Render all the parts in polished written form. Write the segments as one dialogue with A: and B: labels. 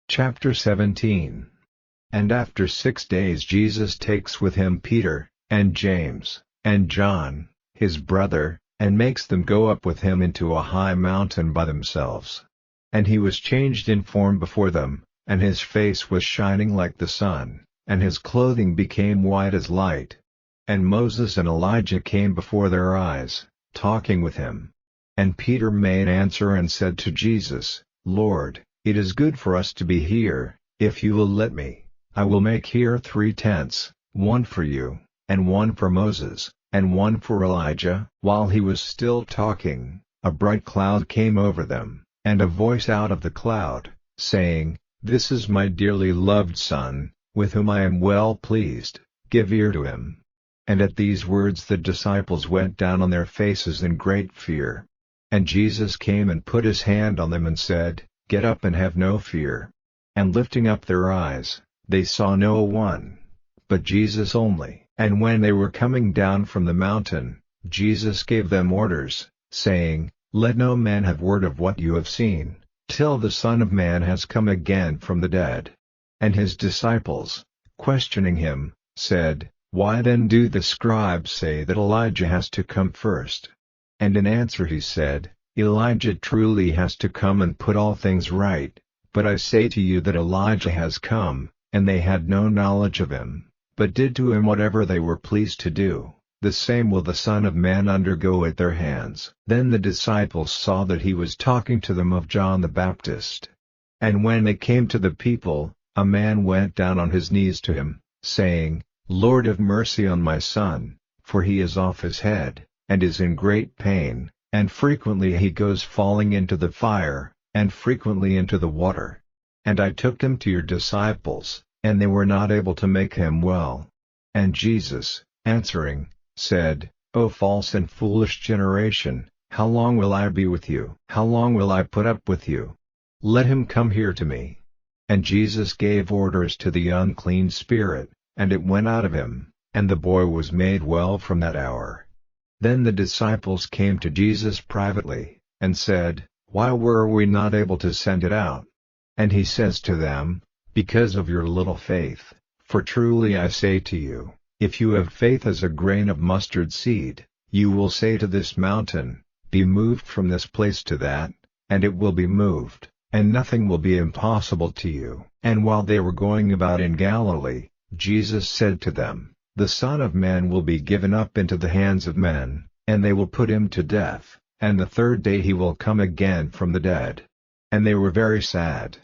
A: Chapter 17. And after 6 days Jesus takes with him Peter, and James, and John, his brother, and makes them go up with him into a high mountain by themselves. And he was changed in form before them, and his face was shining like the sun, and his clothing became white as light. And Moses and Elijah came before their eyes, talking with him. And Peter made answer and said to Jesus, Lord, it is good for us to be here. If you will let me, I will make here 3 tents, one for you, and one for Moses, and one for Elijah. While he was still talking, a bright cloud came over them, and a voice out of the cloud, saying, This is my dearly loved Son, with whom I am well pleased, give ear to him. And at these words the disciples went down on their faces in great fear. And Jesus came and put his hand on them and said, Get up and have no fear. And lifting up their eyes, they saw no one, but Jesus only. And when they were coming down from the mountain, Jesus gave them orders, saying, Let no man have word of what you have seen, till the Son of Man has come again from the dead. And his disciples, questioning him, said, Why then do the scribes say that Elijah has to come first? And in answer he said, Elijah truly has to come and put all things right, but I say to you that Elijah has come, and they had no knowledge of him, but did to him whatever they were pleased to do. The same will the Son of Man undergo at their hands. Then the disciples saw that he was talking to them of John the Baptist. And when they came to the people, a man went down on his knees to him, saying, Lord, have mercy on my son, for he is off his head, and is in great pain, and frequently he goes falling into the fire, and frequently into the water. And I took him to your disciples, and they were not able to make him well. And Jesus, answering, said, O false and foolish generation, how long will I be with you? How long will I put up with you? Let him come here to me. And Jesus gave orders to the unclean spirit, and it went out of him, and the boy was made well from that hour. Then the disciples came to Jesus privately, and said, Why were we not able to send it out? And he says to them, Because of your little faith. For truly I say to you, if you have faith as a grain of mustard seed, you will say to this mountain, Be moved from this place to that, and it will be moved, and nothing will be impossible to you. And while they were going about in Galilee, Jesus said to them, The Son of Man will be given up into the hands of men, and they will put him to death, and the 3rd day he will come again from the dead. And they were very sad.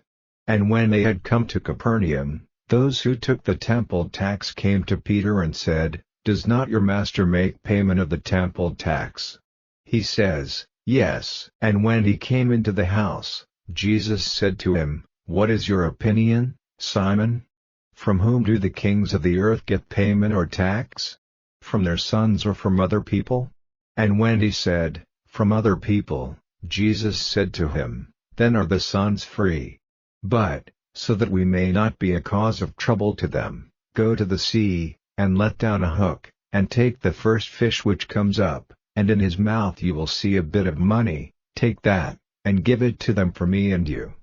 A: And when they had come to Capernaum, those who took the temple tax came to Peter and said, Does not your master make payment of the temple tax? He says, Yes. And when he came into the house, Jesus said to him, What is your opinion, Simon? From whom do the kings of the earth get payment or tax? From their sons or from other people? And when he said, From other people, Jesus said to him, Then are the sons free. But, so that we may not be a cause of trouble to them, go to the sea, and let down a hook, and take the first fish which comes up, and in his mouth you will see a bit of money. Take that, and give it to them for me and you.